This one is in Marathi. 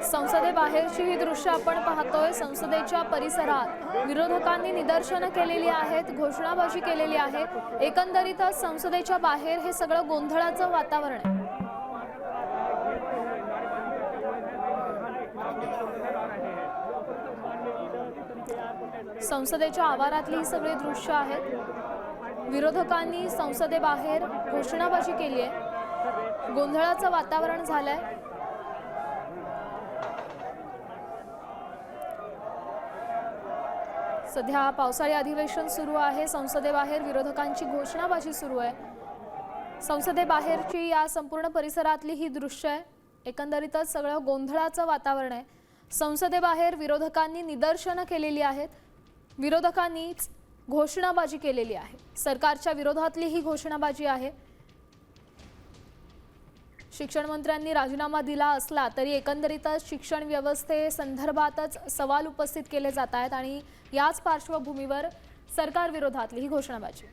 संसदेबाहेरची ही दृश्य आपण पाहतोय। संसदेच्या परिसरात विरोधकांनी निदर्शनं केलेली आहेत, घोषणाबाजी केलेली आहे। एकंदरीतच संसदेच्या बाहेर हे सगळं गोंधळाचं वातावरण आहे। संसदेच्या आवारातली ही सगळी दृश्य आहेत। विरोधकांनी संसदेबाहेर घोषणाबाजी केली आहे, गोंधळाचं वातावरण झालंय। सध्या पावसाळी अधिवेशन सुरू आहे। संसदेबाहेर विरोधकांची घोषणाबाजी सुरू आहे। संसदेबाहेरची या संपूर्ण परिसरातली ही दृश्य आहे। एकंदरीतच सगळं गोंधळाचं वातावरण आहे। संसदेबाहेर विरोधकांनी निदर्शनं केलेली आहेत, विरोधकांनीच घोषणाबाजी केलेली आहे। सरकारच्या विरोधातली ही घोषणाबाजी आहे। शिक्षण मंत्र्यांनी राजीनामा दिला असला तरी एकंदरीतच शिक्षण व्यवस्थेसंदर्भातच सवाल उपस्थित केले जात आहेत आणि याच पार्श्वभूमीवर सरकार विरोधातली ही घोषणाबाजी।